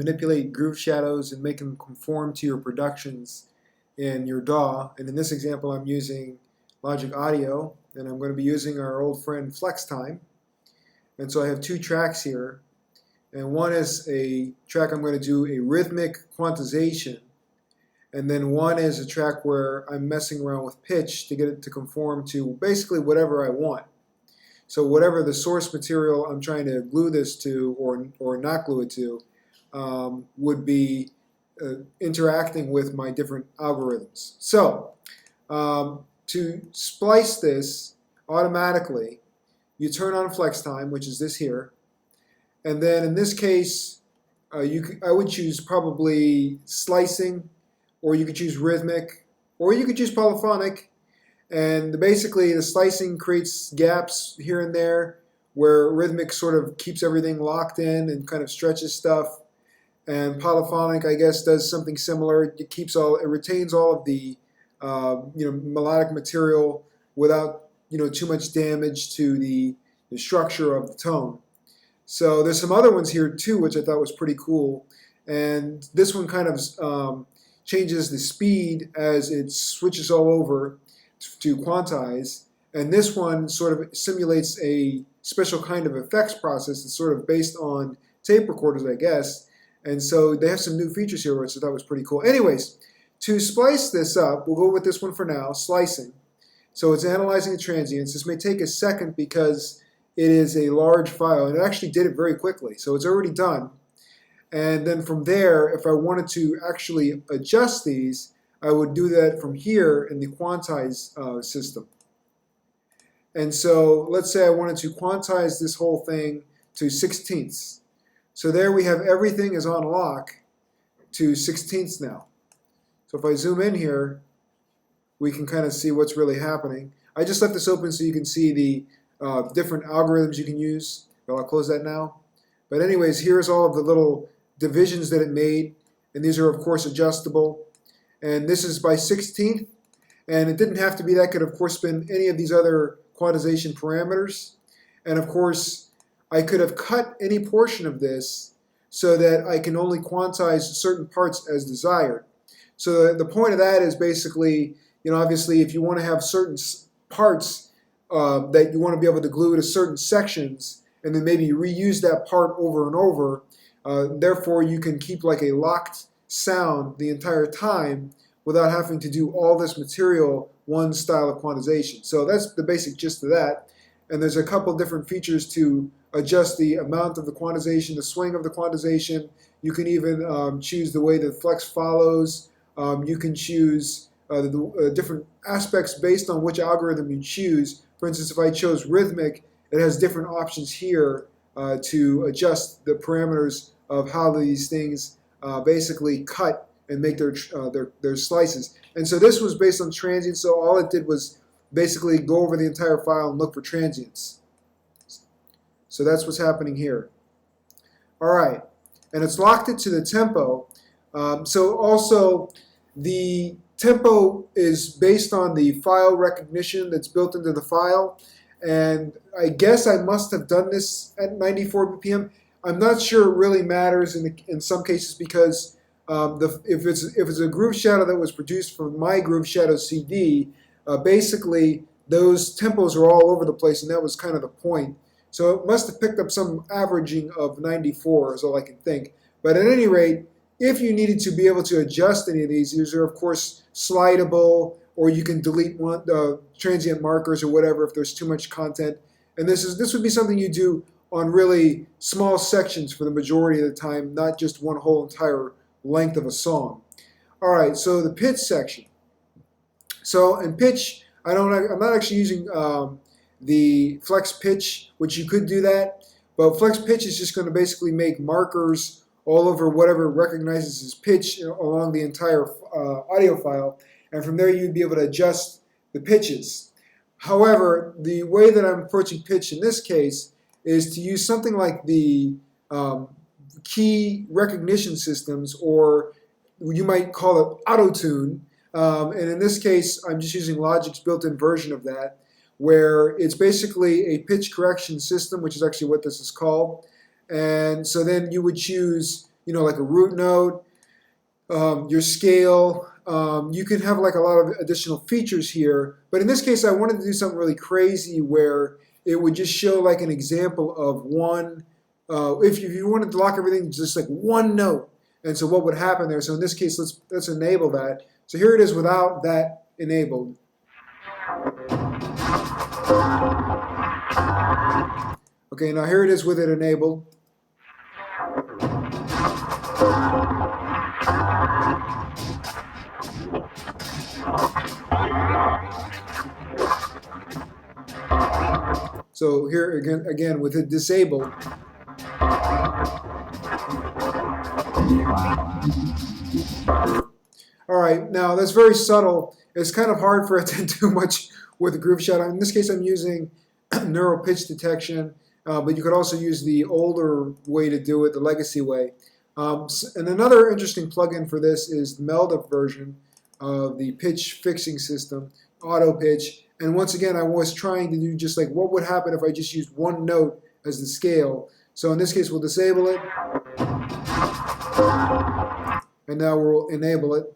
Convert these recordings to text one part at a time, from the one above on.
manipulate groove shadows and make them conform to your productions in your DAW. And in this example, I'm using Logic Audio, and I'm going to be using our old friend FlexTime. And so I have two tracks here, and one is a track I'm going to do a rhythmic quantization, and then one is a track where I'm messing around with pitch to get it to conform to basically whatever I want. So whatever the source material I'm trying to glue this to or not glue it to would be interacting with my different algorithms. So to splice this automatically, you turn on FlexTime, which is this here, and then in this case, I would choose probably slicing, or you could choose rhythmic, or you could choose polyphonic. And basically, the slicing creates gaps here and there, where rhythmic sort of keeps everything locked in and kind of stretches stuff. And polyphonic, I guess, does something similar. It retains all of the melodic material without too much damage to the structure of the tone. So there's some other ones here too, which I thought was pretty cool. And this one kind of changes the speed as it switches all over to quantize. And this one sort of simulates a special kind of effects process that's sort of based on tape recorders, I guess. And so they have some new features here, which I thought was pretty cool. Anyways, to splice this up, we'll go with this one for now, slicing. So it's analyzing the transients. This may take a second because it is a large file, and it actually did it very quickly. So it's already done. And then from there, if I wanted to actually adjust these, I would do that from here in the quantize system. And so let's say I wanted to quantize this whole thing to 16ths. So there we have everything is on lock to 16ths now. So if I zoom in here, we can kind of see what's really happening. I just left this open so you can see the different algorithms you can use. But I'll close that now. But anyways, here's all of the little divisions that it made, and these are of course adjustable. And this is by 16th, and it didn't have to be that. Could of course been any of these other quantization parameters. And of course, I could have cut any portion of this so that I can only quantize certain parts as desired. So the point of that is basically, obviously if you want to have certain parts that you want to be able to glue to certain sections, and then maybe reuse that part over and over, therefore you can keep like a locked sound the entire time without having to do all this material one style of quantization. So that's the basic gist of that. And there's a couple different features to adjust the amount of the quantization, the swing of the quantization. You can even choose the way the flex follows. You can choose the different aspects based on which algorithm you choose. For instance, if I chose rhythmic, it has different options here to adjust the parameters of how these things basically cut and make their slices. And so this was based on transients, so all it did was basically go over the entire file and look for transients. So that's what's happening here. All right, and it's locked it to the tempo. So also the tempo is based on the file recognition that's built into the file. And I guess I must have done this at 94 BPM. I'm not sure it really matters in some cases because if it's a Groove Shadow that was produced for my Groove Shadow CD, basically those tempos are all over the place, and that was kind of the point. So it must have picked up some averaging of 94 is all I can think. But at any rate, if you needed to be able to adjust any of these are of course slidable, or you can delete transient markers or whatever if there's too much content. And this would be something you do on really small sections for the majority of the time, not just one whole entire length of a song. All right, so the pitch section. So in pitch, I'm not actually using the flex pitch, which you could do that, but flex pitch is just going to basically make markers all over whatever recognizes as pitch along the entire audio file. And from there, you'd be able to adjust the pitches. However, the way that I'm approaching pitch in this case is to use something like the key recognition systems, or you might call it auto-tune. And in this case, I'm just using Logic's built-in version of that, where it's basically a pitch correction system, which is actually what this is called. And so then you would choose, like a root note, your scale. You can have like a lot of additional features here, but in this case I wanted to do something really crazy where it would just show like an example of one, if you wanted to lock everything just like one note, and so what would happen there. So in this case, let's enable that. So here it is without that enabled. Okay, now here it is with it enabled. So here again with it disabled. All right, now that's very subtle. It's kind of hard for it to do much with the groove shadow. In this case, I'm using neural pitch detection, but you could also use the older way to do it, the legacy way. And another interesting plugin for this is the Melda version of the pitch fixing system, Auto Pitch. And once again, I was trying to do just like what would happen if I just used one note as the scale. So in this case, we'll disable it. And now we'll enable it.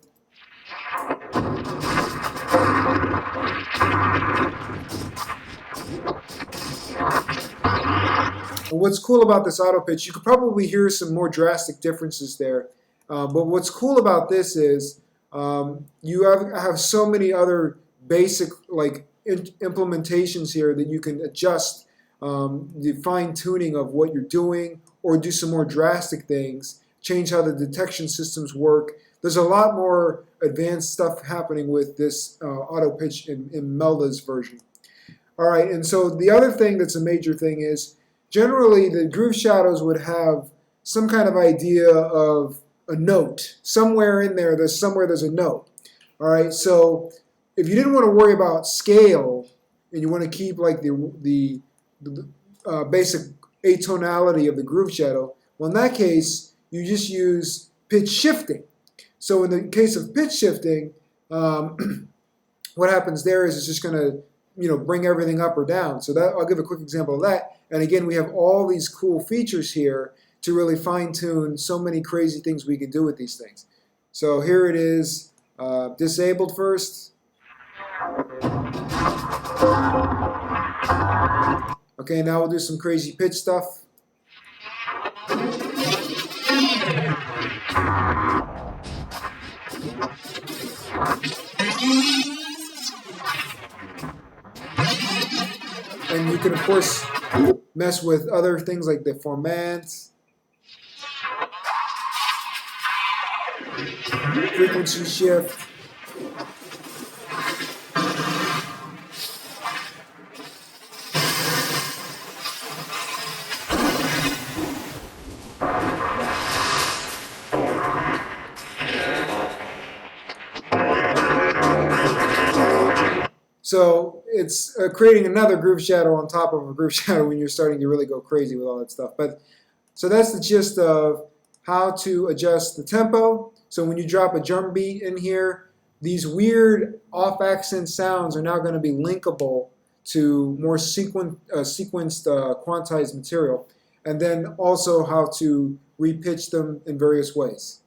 And what's cool about this auto pitch, you could probably hear some more drastic differences there. But what's cool about this is you have so many other basic like implementations here that you can adjust the fine-tuning of what you're doing, or do some more drastic things, change how the detection systems work. There's a lot more advanced stuff happening with this auto pitch in Melda's version. All right, and so the other thing that's a major thing is generally the groove shadows would have some kind of idea of a note. Somewhere in there, there's a note. All right, so if you didn't want to worry about scale and you want to keep like the basic atonality of the groove shadow, well, in that case, you just use pitch shifting. So in the case of pitch shifting, what happens there is it's just going to bring everything up or down. So that I'll give a quick example of that. And again, we have all these cool features here to really fine-tune so many crazy things we can do with these things. So here it is, disabled first. Okay, now we'll do some crazy pitch stuff. And you can, of course, mess with other things like the formants, frequency shift. So it's creating another groove shadow on top of a groove shadow when you're starting to really go crazy with all that stuff. But so that's the gist of how to adjust the tempo. So when you drop a drum beat in here, these weird off-accent sounds are now going to be linkable to more sequenced quantized material. And then also how to repitch them in various ways.